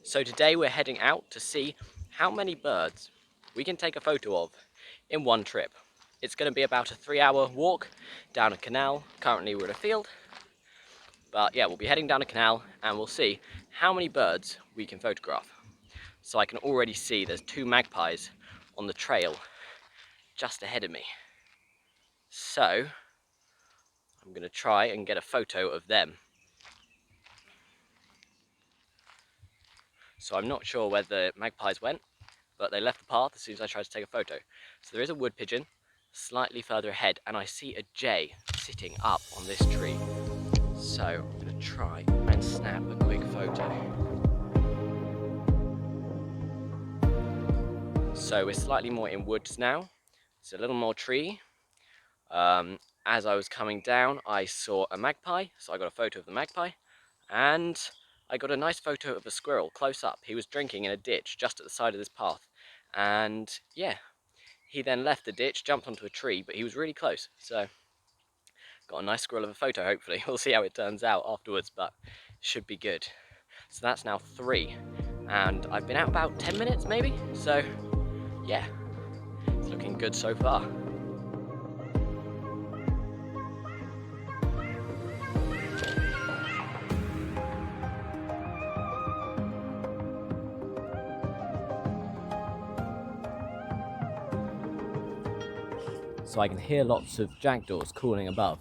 So today we're heading out to see how many birds we can take a photo of in one trip. It's going to be about a 3-hour walk down a canal. Currently we're in a field, but yeah, we'll be heading down a canal and we'll see how many birds we can photograph. So I can already see there's 2 magpies on the trail just ahead of me. So I'm going to try and get a photo of them. So I'm not sure where the magpies went, but they left the path as soon as I tried to take a photo. So there is a wood pigeon slightly further ahead, and I see a jay sitting up on this tree. So I'm going to try and snap a quick photo. So we're slightly more in woods now. It's a little more tree. As I was coming down, I saw a magpie, so I got a photo of the magpie, and I got a nice photo of a squirrel close up. He was drinking in a ditch just at the side of this path, and yeah, he then left the ditch, jumped onto a tree, but he was really close, so got a nice squirrel of a photo. Hopefully we'll see how it turns out afterwards, but should be good. So that's now 3, and I've been out about 10 minutes maybe, so yeah, it's looking good so far. So I can hear lots of jackdaws calling above.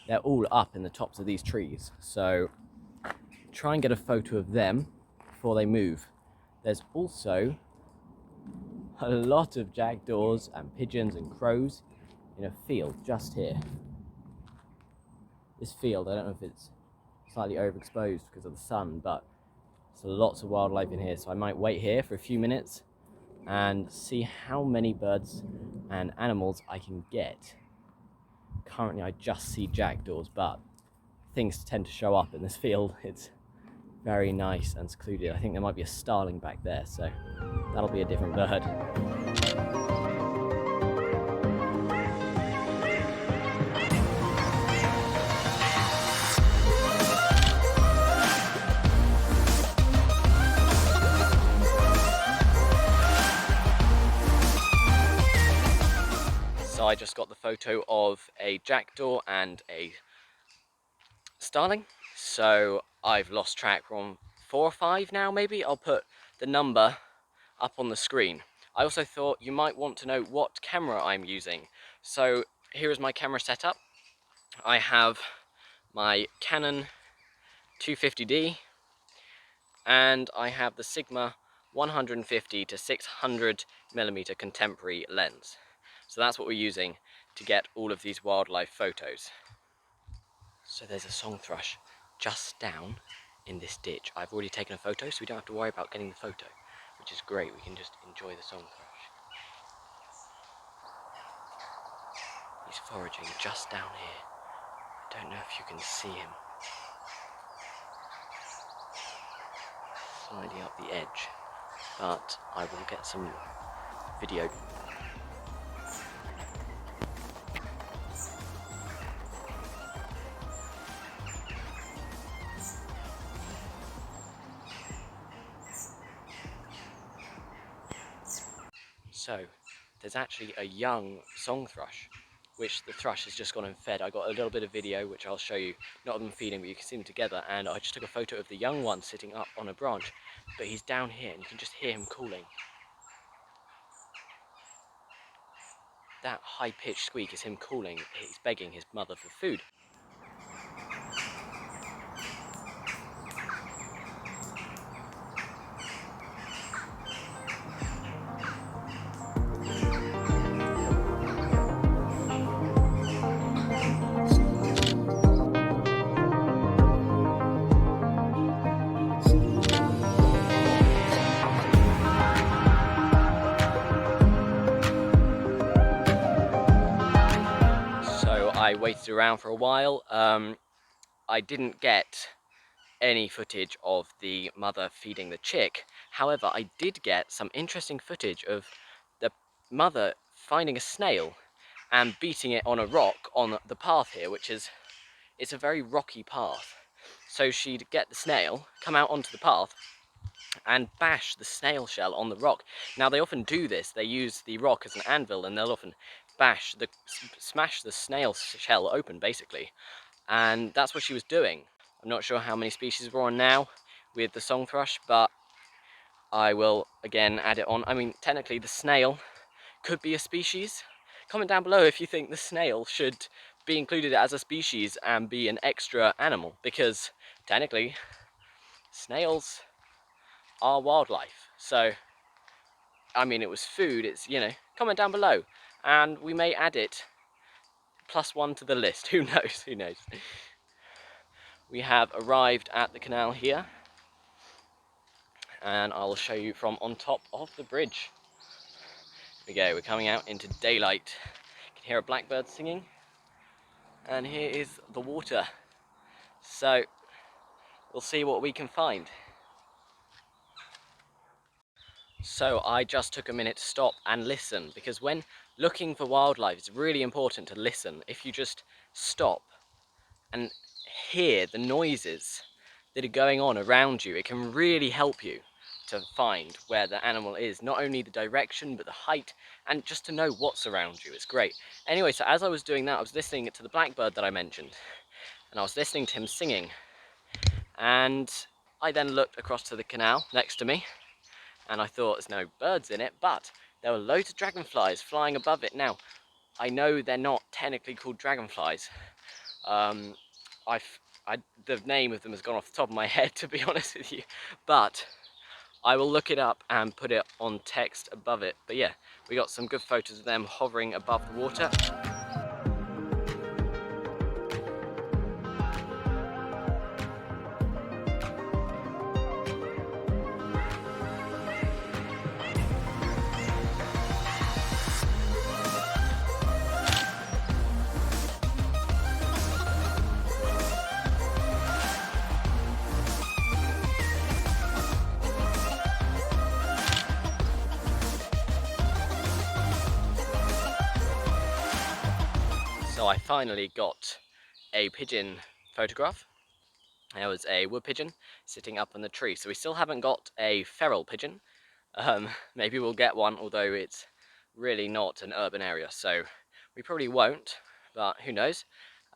They're all up in the tops of these trees, so try and get a photo of them before they move. There's also a lot of jackdaws and pigeons and crows in a field just here. This field, I don't know if it's slightly overexposed because of the sun, but there's lots of wildlife in here, so I might wait here for a few minutes and see how many birds and animals I can get. Currently I just see jackdaws, but things tend to show up in this field. It's very nice and secluded. I think there might be a starling back there, so that'll be a different bird. So I just got the photo of a jackdaw and a starling. So I've lost track. We're on 4 or 5 now maybe. I'll put the number up on the screen. I also thought you might want to know what camera I'm using. So here is my camera setup. I have my Canon 250D and I have the Sigma 150 to 600mm contemporary lens. So that's what we're using to get all of these wildlife photos. So there's a song thrush just down in this ditch. I've already taken a photo, so we don't have to worry about getting the photo, which is great. We can just enjoy the song thrush. He's foraging just down here. I don't know if you can see him. Slightly up the edge, but I will get some video. So there's actually a young song thrush, which the thrush has just gone and fed. I got a little bit of video which I'll show you, not of them feeding, but you can see them together, and I just took a photo of the young one sitting up on a branch, but he's down here and you can just hear him calling. That high-pitched squeak is him calling. He's begging his mother for food. I waited around for a while. I didn't get any footage of the mother feeding the chick. However, I did get some interesting footage of the mother finding a snail and beating it on a rock on the path here, it's a very rocky path. So she'd get the snail, come out onto the path, and bash the snail shell on the rock. Now they often do this, they use the rock as an anvil and they'll often smash the snail shell open basically, and that's what she was doing. I'm not sure how many species we're on now with the song thrush, but I will again add it on. I mean, technically the snail could be a species. Comment down below if you think the snail should be included as a species and be an extra animal, because technically snails are wildlife. So, I mean, it was food, it's, you know, comment down below and we may add it +1 to the list. Who knows? Who knows? We have arrived at the canal here, and I'll show you from on top of the bridge. Here we go, we're coming out into daylight. You can hear a blackbird singing, and here is the water. So, we'll see what we can find. So I just took a minute to stop and listen, because when looking for wildlife, it's really important to listen. If you just stop and hear the noises that are going on around you, it can really help you to find where the animal is. Not only the direction, but the height, and just to know what's around you. It's great. Anyway, so as I was doing that, I was listening to the blackbird that I mentioned, and I was listening to him singing. And I then looked across to the canal next to me, and I thought there's no birds in it, but there were loads of dragonflies flying above it. Now, I know they're not technically called dragonflies. The name of them has gone off the top of my head, to be honest with you, but I will look it up and put it on text above it. But yeah, we got some good photos of them hovering above the water. So I finally got a pigeon photograph. There was a wood pigeon sitting up on the tree. So we still haven't got a feral pigeon. Maybe we'll get one, although it's really not an urban area, so we probably won't, but who knows.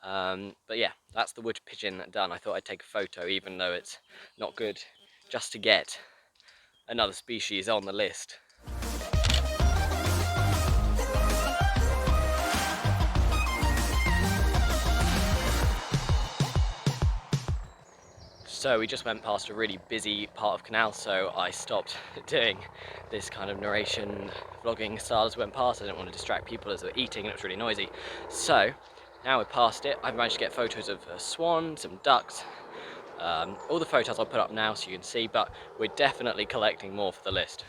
But yeah, that's the wood pigeon done. I thought I'd take a photo, even though it's not good, just to get another species on the list. So we just went past a really busy part of canal, so I stopped doing this kind of narration vlogging style as we went past. I didn't want to distract people as they were eating and it was really noisy. So now we're past it. I've managed to get photos of a swan, some ducks, all the photos I'll put up now so you can see, but we're definitely collecting more for the list.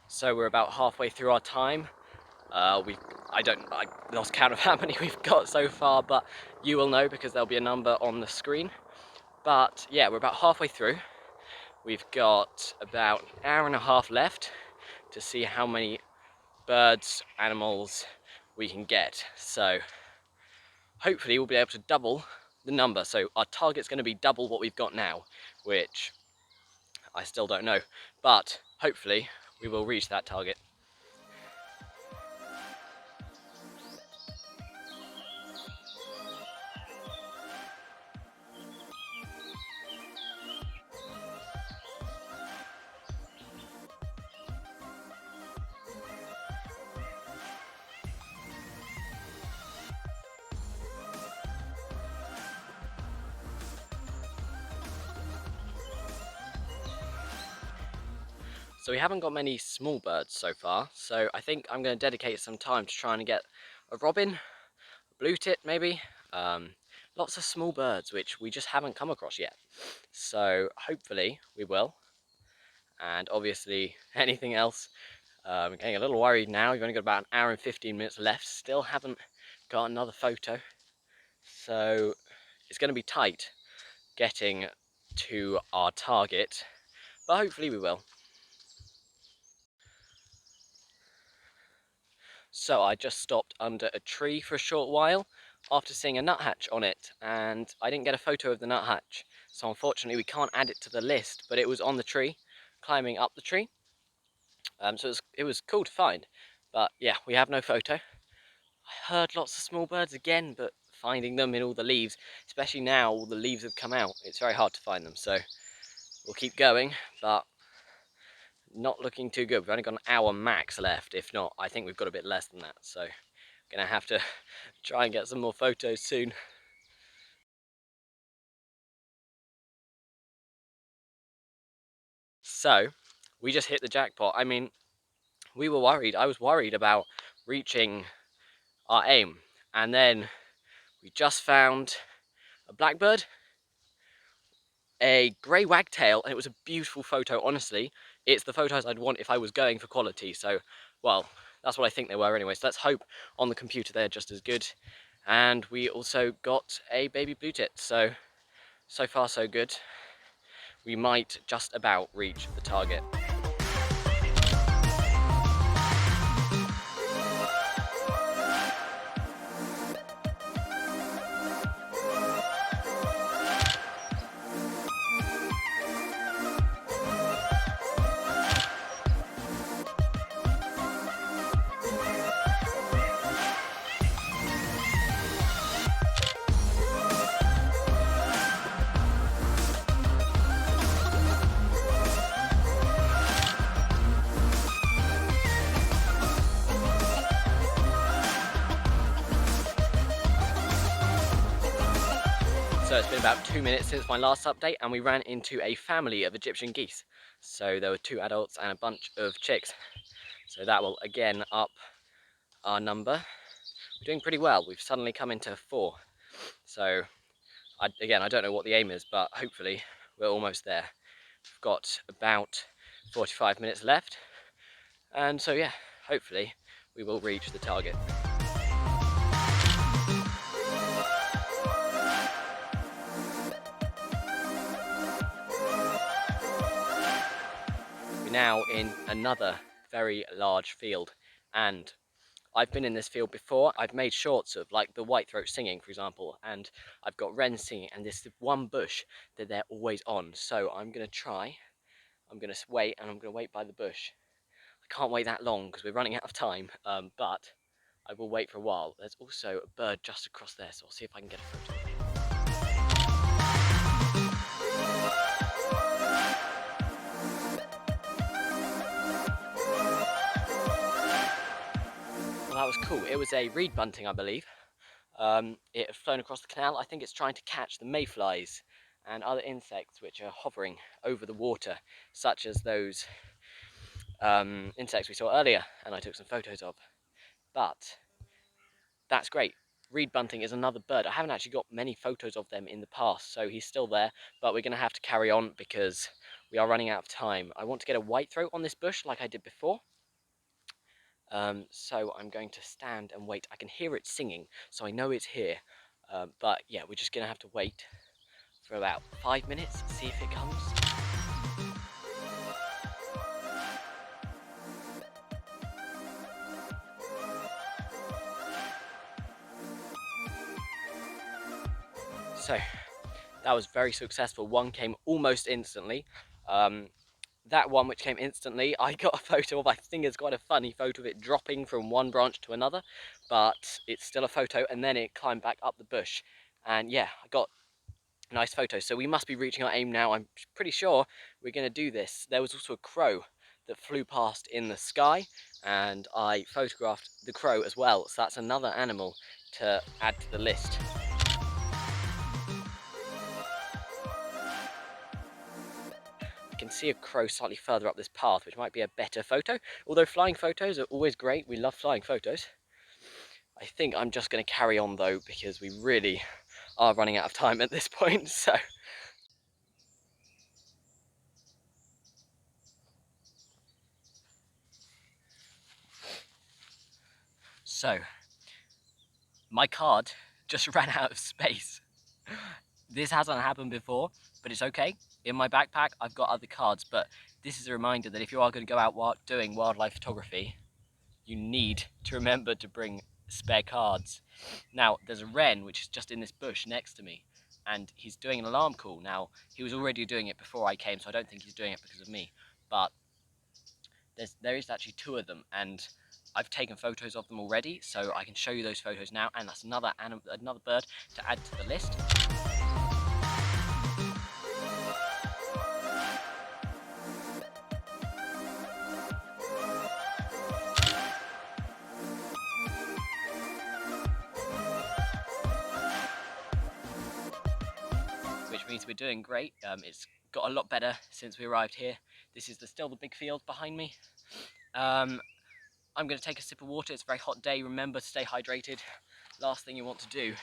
So we're about halfway through our time. I lost count of how many we've got so far, but you will know because there'll be a number on the screen. But yeah, we're about halfway through. We've got about an hour and a half left to see how many birds, animals we can get. So hopefully we'll be able to double the number. So our target's going to be double what we've got now, which I still don't know, but hopefully we will reach that target. So we haven't got many small birds so far, so I think I'm going to dedicate some time to trying to get a robin, a blue tit maybe, lots of small birds which we just haven't come across yet. So hopefully we will, and obviously anything else. I'm getting a little worried now. We've only got about an hour and 15 minutes left, still haven't got another photo, so it's going to be tight. getting to our target, but hopefully we will. So I just stopped under a tree for a short while after seeing a nuthatch on it, and I didn't get a photo of the nuthatch, so unfortunately we can't add it to the list, but it was on the tree, climbing up the tree. So it was cool to find, but yeah, we have no photo. I heard lots of small birds again, but finding them in all the leaves, especially now all the leaves have come out, it's very hard to find them, so we'll keep going, but not looking too good. We've only got an hour max left. If not, I think we've got a bit less than that, so gonna have to try and get some more photos soon. So we just hit the jackpot. I mean, we were worried. I was worried about reaching our aim, and then we just found a blackbird, a grey wagtail, and it was a beautiful photo. Honestly, it's the photos I'd want if I was going for quality. So, well, that's what I think they were anyway. So let's hope on the computer they're just as good. And we also got a baby blue tit. So far so good. We might just about reach the target. So it's been about 2 minutes since my last update, and we ran into a family of Egyptian geese. So there were 2 adults and a bunch of chicks. So that will again up our number. We're doing pretty well. We've suddenly come into 4. So again, I don't know what the aim is, but hopefully we're almost there. We've got about 45 minutes left. And so yeah, hopefully we will reach the target. We're now in another very large field, and I've been in this field before. I've made shorts of like the whitethroat singing, for example, and I've got wrens singing, and this one bush that they're always on. So I'm gonna wait, and I'm gonna wait by the bush. I can't wait that long because we're running out of time, but I will wait for a while. There's also a bird just across there, so I'll see if I can get a photo. Well, that was cool. It was a reed bunting, I believe. It had flown across the canal. I think it's trying to catch the mayflies and other insects which are hovering over the water, such as those insects we saw earlier and I took some photos of. But that's great. Reed bunting is another bird. I haven't actually got many photos of them in the past, so he's still there, but we're going to have to carry on because we are running out of time. I want to get a whitethroat on this bush like I did before. So I'm going to stand and wait. I can hear it singing, so I know it's here. But yeah, we're just going to have to wait for about 5 minutes, see if it comes. So that was very successful. One came almost instantly. That one which came instantly, I got a photo of. I think it's quite a funny photo of it dropping from one branch to another, but it's still a photo, and then it climbed back up the bush. And yeah, I got a nice photo. So we must be reaching our aim now. I'm pretty sure we're going to do this. There was also a crow that flew past in the sky, and I photographed the crow as well. So that's another animal to add to the list. I can see a crow slightly further up this path, which might be a better photo. Although flying photos are always great, we love flying photos. I think I'm just going to carry on though, because we really are running out of time at this point. So my card just ran out of space. This hasn't happened before, but it's okay. In my backpack, I've got other cards, but this is a reminder that if you are going to go out doing wildlife photography, you need to remember to bring spare cards. Now, there's a wren which is just in this bush next to me, and he's doing an alarm call. Now, he was already doing it before I came, so I don't think he's doing it because of me, but there is actually two of them, and I've taken photos of them already, so I can show you those photos now, and that's another bird to add to the list. Which means we're doing great. It's got a lot better since we arrived here. This is still the big field behind me. I'm going to take a sip of water. It's a very hot day. Remember to stay hydrated. Last thing you want to do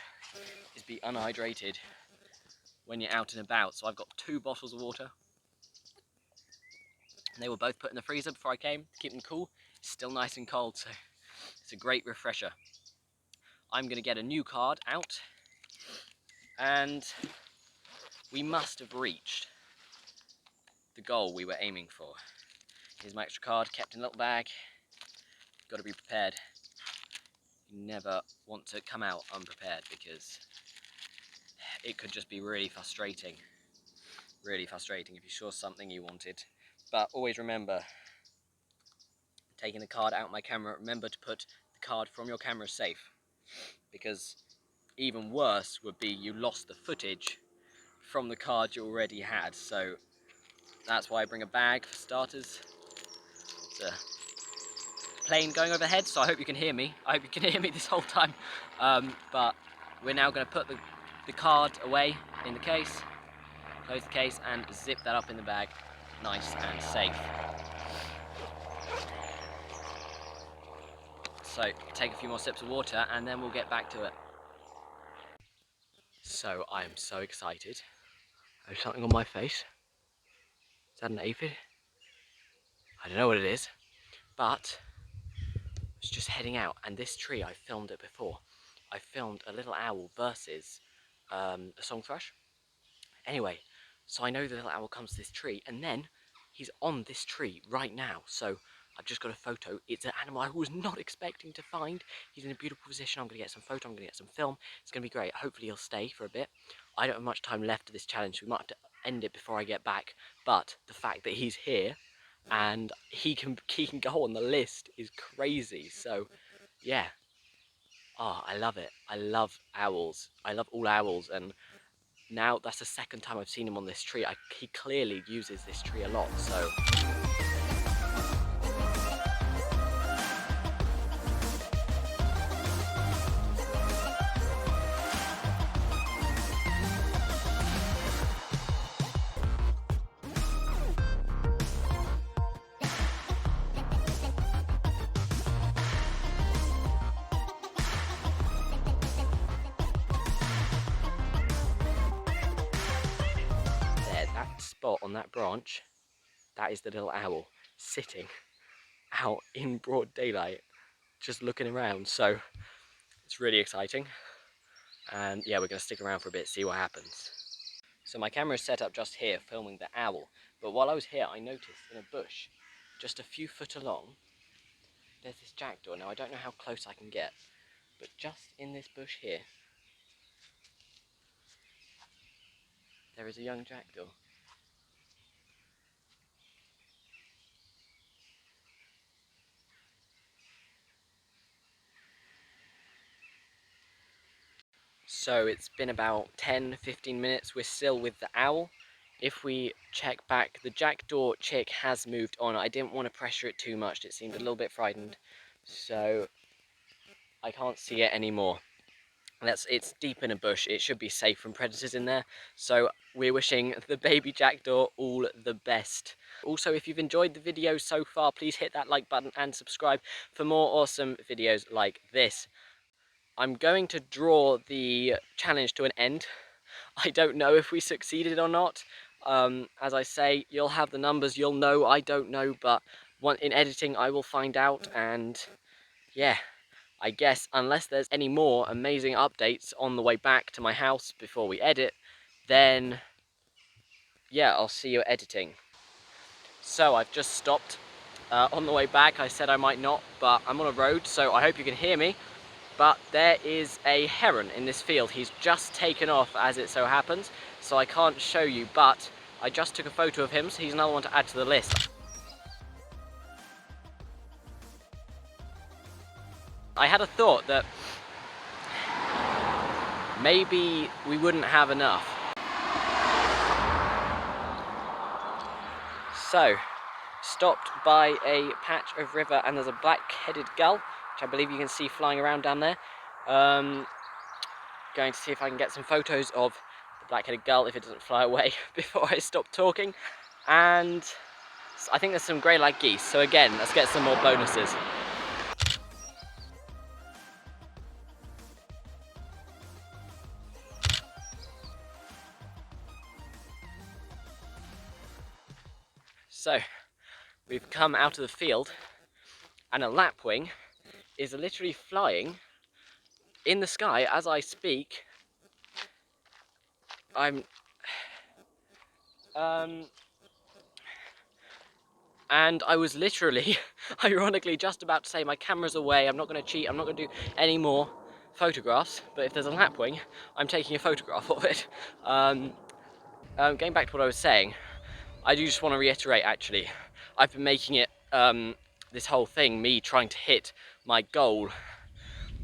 is be unhydrated when you're out and about. So I've got 2 bottles of water. And they were both put in the freezer before I came to keep them cool. It's still nice and cold, so it's a great refresher. I'm going to get a new card out, and we must have reached the goal we were aiming for. Here's my extra card, kept in a little bag. Got to be prepared. You never want to come out unprepared, because it could just be really frustrating. Really frustrating if you saw something you wanted. But always remember, taking the card out of my camera, remember to put the card from your camera safe, because even worse would be you lost the footage from the card you already had. So that's why I bring a bag for starters. It's a plane going overhead, so I hope you can hear me. I hope you can hear me this whole time. But we're now going to put the card away in the case, close the case, and zip that up in the bag, nice and safe. So take a few more sips of water and then we'll get back to it. So I am so excited. There's something on my face. Is that an aphid? I don't know what it is, but I was just heading out, and this tree, I filmed it before. I filmed a little owl versus a song thrush. Anyway, so I know the little owl comes to this tree, and then he's on this tree right now. So I've just got a photo. It's an animal I was not expecting to find. He's in a beautiful position. I'm going to get some photo. I'm going to get some film. It's going to be great. Hopefully he'll stay for a bit. I don't have much time left of this challenge, so we might have to end it before I get back. But the fact that he's here and he can go on the list is crazy. So yeah. Oh, I love it. I love owls. I love all owls, and now that's the second time I've seen him on this tree. He clearly uses this tree a lot, so there, that spot on that branch, that is the little owl sitting out in broad daylight, just looking around. So it's really exciting, and yeah, we're going to stick around for a bit, see what happens. So my camera is set up just here filming the owl, but while I was here I noticed in a bush just a few foot along there's this jackdaw. Now I don't know how close I can get, but just in this bush here there is a young jackdaw. So it's been about 10-15 minutes, we're still with the owl. If we check back, the jackdaw chick has moved on. I didn't want to pressure it too much, it seemed a little bit frightened, so I can't see it anymore. It's deep in a bush, it should be safe from predators in there, so we're wishing the baby jackdaw all the best. Also, if you've enjoyed the video so far, please hit that like button and subscribe for more awesome videos like this. I'm going to draw the challenge to an end. I don't know if we succeeded or not. As I say, you'll have the numbers, you'll know, I don't know, but in editing I will find out, and yeah. I guess unless there's any more amazing updates on the way back to my house before we edit, then yeah, I'll see you editing. So I've just stopped. On the way back I said I might not, but I'm on a road, so I hope you can hear me. But there is a heron in this field. He's just taken off, as it so happens, so I can't show you, but I just took a photo of him, so he's another one to add to the list. I had a thought that maybe we wouldn't have enough. So, stopped by a patch of river, and there's a black-headed gull, which I believe you can see flying around down there. Going to see if I can get some photos of the black-headed gull if it doesn't fly away before I stop talking. And I think there's some grey-lag geese, so again, let's get some more bonuses. So, we've come out of the field, and a lapwing is literally flying in the sky as I speak. And I was literally, ironically, just about to say my camera's away, I'm not going to cheat, I'm not going to do any more photographs, but if there's a lapwing, I'm taking a photograph of it. Getting back to what I was saying, I do just want to reiterate, actually, I've been making it, this whole thing, me trying to hit my goal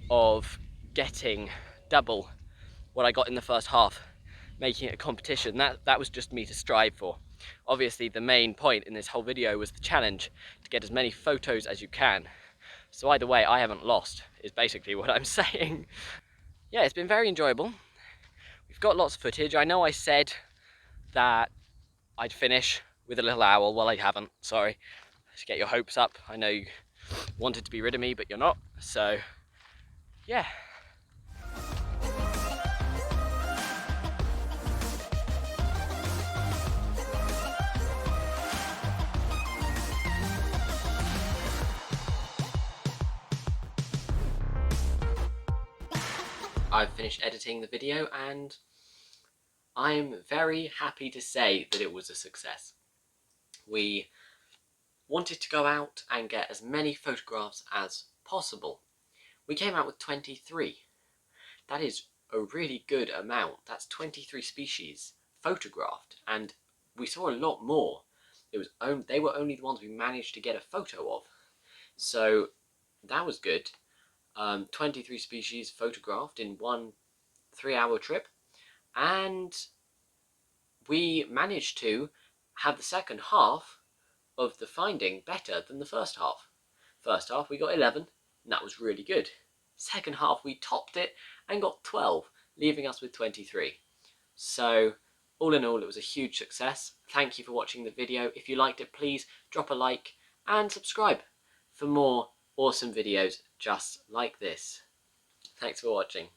of getting double what I got in the first half, making it a competition. That was just me to strive for. Obviously, the main point in this whole video was the challenge to get as many photos as you can. So either way, I haven't lost, is basically what I'm saying. Yeah, it's been very enjoyable. We've got lots of footage. I know I said that I'd finish with a little owl. Well, I haven't, sorry. Let's get your hopes up. I know you wanted to be rid of me, but you're not. So, yeah. I've finished editing the video and I'm very happy to say that it was a success. We wanted to go out and get as many photographs as possible. We came out with 23. That is a really good amount. That's 23 species photographed, and we saw a lot more. They were only the ones we managed to get a photo of. So that was good. 23 species photographed in one 3-hour trip, and we managed to have the second half of the finding better than the first half. First half we got 11, and that was really good. Second half we topped it and got 12, leaving us with 23. So all in all, it was a huge success. Thank you for watching the video. If you liked it, please drop a like and subscribe for more awesome videos just like this. Thanks for watching.